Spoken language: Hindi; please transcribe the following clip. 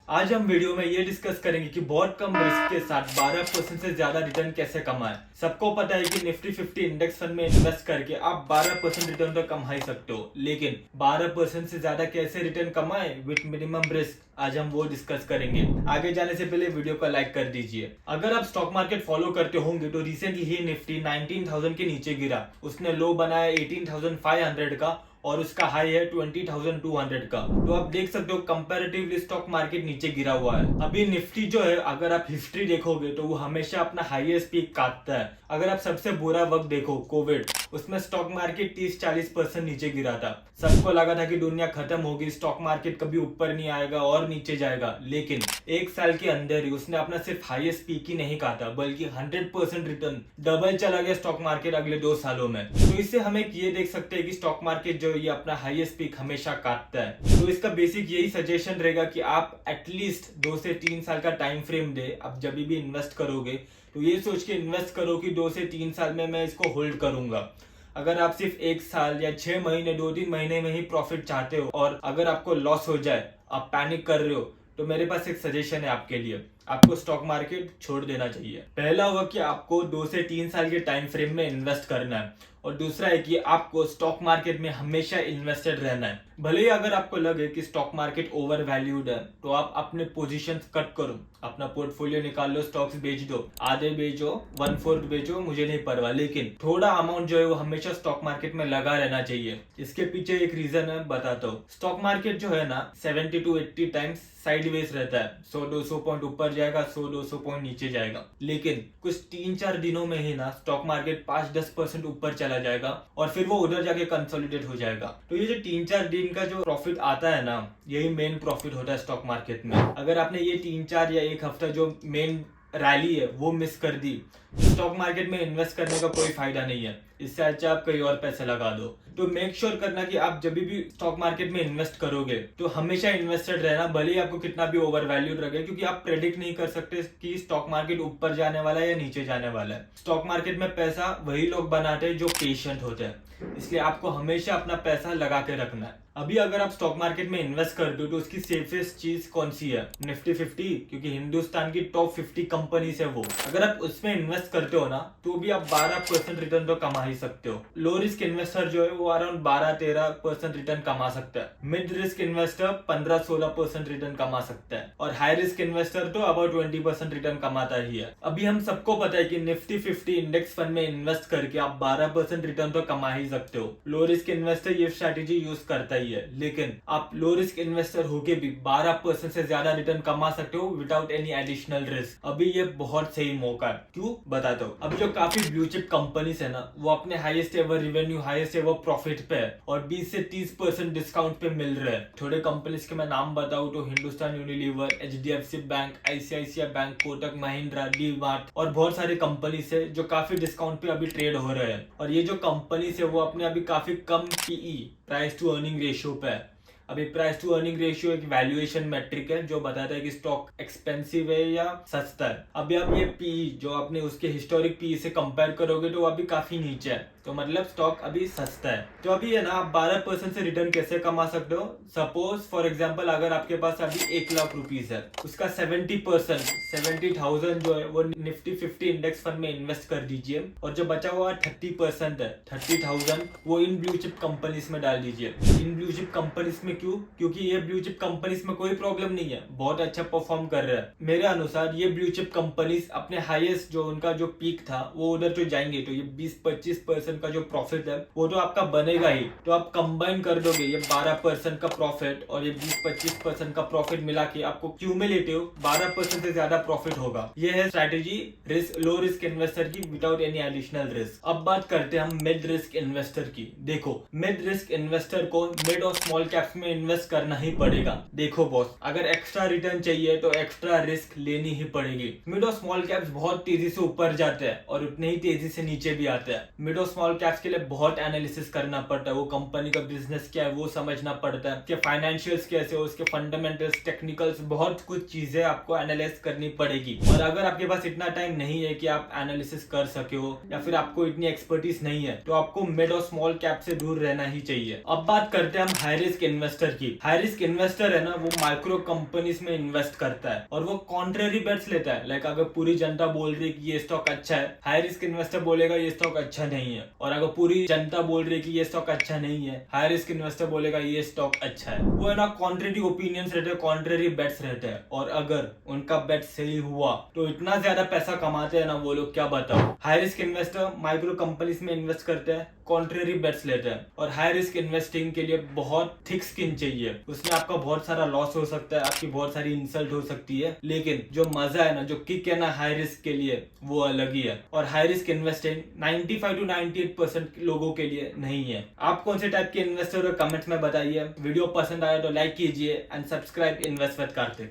आज हम वीडियो में ये डिस्कस करेंगे कि बहुत कम रिस्क के साथ 12% से ज्यादा रिटर्न कैसे कमाएं। सबको पता है कि निफ्टी 50 इंडेक्स फंड में इन्वेस्ट करके आप 12% रिटर्न तो कमा ही सकते हो, लेकिन 12% से ज्यादा कैसे रिटर्न कमाएं विद मिनिमम रिस्क, आज हम वो डिस्कस करेंगे। आगे जाने से पहले वीडियो को लाइक कर दीजिए। अगर आप स्टॉक मार्केट फॉलो करते होंगे तो रिसेंटली ही निफ्टी 19,000 के नीचे गिरा। उसने लो बनाया 18,500 का और उसका हाई है 20,200 का। तो आप देख सकते हो कंपैरेटिवली स्टॉक मार्केट नीचे गिरा हुआ है। अभी निफ्टी जो है, अगर आप हिस्ट्री देखोगे तो वो हमेशा अपना हाईएस्ट पीक काटता है। अगर आप सबसे बुरा वक्त देखो कोविड, उसमें स्टॉक मार्केट 30-40% नीचे गिरा था। सबको लगा था कि दुनिया खत्म होगी, स्टॉक मार्केट कभी ऊपर नहीं आएगा और नीचे जाएगा, लेकिन एक साल के अंदर ही उसने अपना सिर्फ हाईएस्ट पीक ही नहीं काटा बल्कि 100% रिटर्न डबल चला गया स्टॉक मार्केट अगले 2 सालों में। तो इससे हम एक ये देख सकते हैं कि स्टॉक मार्केट जो ये अपना हाईएस्ट पीक हमेशा काटता है। तो इसका बेसिक यही सजेशन रहेगा कि आप एटलीस्ट 2 से 3 साल का टाइम फ्रेम दे। आप जब भी इन्वेस्ट करोगे तो ये सोच के इन्वेस्ट करो कि 2 से 3 साल में मैं इसको होल्ड करूंगा। अगर आप सिर्फ 1 साल या 6 महीने 2-3 महीने में ही प्रॉफिट चाहते हो और अगर आपको लॉस हो जाए, आप पैनिक कर रहे हो, तो मेरे पास एक सजेशन है आपके लिए। आपको स्टॉक मार्केट छोड़ देना चाहिए। पहला होगा कि आपको 2 से 3 साल के टाइम फ्रेम में इन्वेस्ट करना है और दूसरा है कि आपको स्टॉक मार्केट में हमेशा इन्वेस्टेड रहना है। भले ही अगर आपको लगे कि स्टॉक मार्केट ओवर वैल्यूड है तो आप अपने पोजीशंस कट करो, अपना पोर्टफोलियो निकाल लो, स्टॉक्स बेच दो, आधे बेचो, 1/4 बेचो, मुझे नहीं परवाह, लेकिन थोड़ा अमाउंट जो है वो हमेशा स्टॉक मार्केट में लगा रहना चाहिए। इसके पीछे एक रीजन है, बताता हूँ। स्टॉक मार्केट जो है ना 70 to 80 टाइम्स साइडवेज रहता है। 100-200 पॉइंट ऊपर जाएगा, 100-200 पॉइंट नीचे जाएगा, लेकिन कुछ 3-4 दिनों में ही ना स्टॉक मार्केट 5-10% ऊपर चला जाएगा और फिर वो उधर जाके कंसोलिडेट हो जाएगा। तो ये जो 3-4 दिन का जो प्रॉफिट आता है ना, यही मेन प्रॉफिट होता है स्टॉक मार्केट में। अगर आपने ये 3-4 या एक हफ्ता जो मेन रैली है वो मिस कर दी, स्टॉक मार्केट में इन्वेस्ट करने का कोई फायदा नहीं है। इससे अच्छा आप कहीं और पैसे लगा दो। तो मेक श्योर करना कि आप जब भी स्टॉक मार्केट में इन्वेस्ट करोगे तो हमेशा इन्वेस्टेड रहना, भले ही आपको कितना भी ओवर वैल्यूड लगे, क्योंकि आप प्रेडिक्ट नहीं कर सकते कि स्टॉक मार्केट ऊपर जाने वाला है या नीचे जाने वाला है। स्टॉक मार्केट में पैसा वही लोग बनाते हैं जो पेशेंट होते हैं, इसलिए आपको हमेशा अपना पैसा लगा के रखना है। अभी अगर आप स्टॉक मार्केट में इन्वेस्ट करते हो तो उसकी सेफेस्ट चीज कौन सी है? निफ्टी 50, क्योंकि हिंदुस्तान की टॉप 50 कंपनीज है वो। अगर आप उसमें इन्वेस्ट करते हो ना तो भी आप 12% रिटर्न तो कमा ही सकते हो। लो रिस्क इन्वेस्टर जो है वो अराउंड 12-13% रिटर्न कमा सकता है। मिड रिस्क इन्वेस्टर 15-16% रिटर्न कमा सकता है और हाई रिस्क इन्वेस्टर तो अबाउट 20% रिटर्न कमाता ही है। अभी हम सबको पता है कि निफ्टी 50 इंडेक्स फंड में इन्वेस्ट करके आप 12% रिटर्न तो कमा ही सकते हो। लो रिस्क इन्वेस्टर ये स्ट्रैटेजी यूज करता ही है, लेकिन आप लो रिस्क इन्वेस्टर होके भी 12% से ज्यादा रिटर्न कमा सकते हो विदाउट एनी एडिशनल रिस्क। अभी ये बहुत सही मौका है। क्यों, बताता हूँ। अभी जो काफी ब्लू चिप कंपनीज है ना, वो अपने highest ever revenue, highest ever profit पे है और 20 से 30% डिस्काउंट पे मिल रहे हैं। थोड़े कंपनीज के मैं नाम बताऊँ तो Hindustan Unilever, HDFC bank, ICICI bank, Kotak Mahindra, D-Mart और बहुत सारी कंपनीज है जो काफी डिस्काउंट पे अभी ट्रेड हो रहे हैं। और ये जो कंपनीज है वो अपने अभी काफी कम PE, price to earning ratio पे है। अभी प्राइस टू अर्निंग रेशियो एक वैल्यूएशन मैट्रिक है जो बताता है कि स्टॉक एक्सपेंसिव है या सस्ता है। अभी आप ये PE जो आपने उसके हिस्टोरिक PE से कंपेयर करोगे तो वो अभी काफी नीचे है, तो मतलब स्टॉक अभी सस्ता है। तो अभी है ना, आप 12% से रिटर्न कैसे कमा सकते हो? सपोज फॉर एग्जांपल अगर आपके पास अभी 1 लाख रुपीस है, उसका 70%, 70,000 जो है वो निफ्टी 50 इंडेक्स फंड में इन्वेस्ट कर दीजिए और जो बचा हुआ 30% है, 30,000 वो इन ब्लू चिप कंपनीज में डाल दीजिए। इन ब्लू चिप कंपनीज में क्यों? क्योंकि ये ब्लू चिप कंपनीज में कोई प्रॉब्लम नहीं है, बहुत अच्छा परफॉर्म कर रहा है। मेरे अनुसार ये ब्लू चिप कंपनीज अपने हाईएस्ट जो उनका जो पीक था वो उधर तो जाएंगे, तो ये 20-25% का जो प्रॉफिट है वो तो आपका बनेगा ही। तो आप कंबाइन कर दोगे ये 12% का प्रॉफिट और ये 20-25% का प्रॉफिट मिला के आपको क्यूमुलेटिव 12% से ज्यादा प्रॉफिट होगा। ये है स्ट्रैटेजी लो रिस्क इन्वेस्टर की विदाउट एनी एडिशनल रिस्क। अब बात करते हैं हम मिड रिस्क इन्वेस्टर की। देखो, मिड रिस्क इन्वेस्टर को मिड और स्मॉल कैप्स में इन्वेस्ट करना ही पड़ेगा। देखो बॉस, अगर एक्स्ट्रा रिटर्न चाहिए तो एक्स्ट्रा रिस्क लेनी ही पड़ेगी। मिड और स्मॉल कैप्स बहुत तेजी से ऊपर जाते हैं और उतने ही तेजी से नीचे भी आते हैं। मिड और स्मॉल कैप्स के लिए बहुत एनालिसिस करना पड़ता है। वो कंपनी का बिजनेस क्या है वो समझना पड़ता है, उसके फाइनेंशियल्स कैसे हो, उसके फंडामेंटल्स, टेक्निकल्स, बहुत कुछ चीजें आपको एनालाइज करनी पड़ेगी। और अगर आपके पास इतना टाइम नहीं है कि आप एनालिसिस कर सके हो या फिर आपको इतनी एक्सपर्टीज नहीं है, तो आपको मिड और स्मॉल कैप से दूर रहना ही चाहिए। अब बात करते हैं हम हाई रिस्क इन्वेस्टर की। हाई रिस्क इन्वेस्टर है ना, वो माइक्रो कंपनीज में इन्वेस्ट करता है और वो कॉन्ट्रेरी बेट्स लेता है। लाइक अगर पूरी जनता बोल रही है कि ये स्टॉक अच्छा है, हाई रिस्क इन्वेस्टर बोलेगा ये स्टॉक अच्छा नहीं है। और अगर पूरी जनता बोल रही है कि ये स्टॉक अच्छा नहीं है, हाई रिस्क इन्वेस्टर बोलेगा ये स्टॉक अच्छा है। वो है ना कॉन्ट्रेरी ओपिनियंस रहते हैं, कॉन्ट्रेरी बेट्स रहते हैं। और अगर उनका बेट सही हुआ तो इतना ज्यादा पैसा कमाते हैं ना वो लोग, क्या बताओ। High risk investor micro companies में इन्वेस्ट करते हैं, कॉन्ट्रेरी बेट्स लेते हैं। और हाई रिस्क इन्वेस्टिंग के लिए बहुत थिक स्किन चाहिए, उसमें आपका बहुत सारा लॉस हो सकता है, आपकी बहुत सारी इंसल्ट हो सकती है, लेकिन जो मजा है ना, जो किक है ना हाई रिस्क के लिए, वो अलग ही है। और हाई रिस्क इन्वेस्टिंग 95 to 98% लोगों के लिए नहीं है। आप कौन से टाइप के इन्वेस्टर हो कमेंट्स में बताइए। वीडियो पसंद आया तो लाइक कीजिए and subscribe invest with Kartik.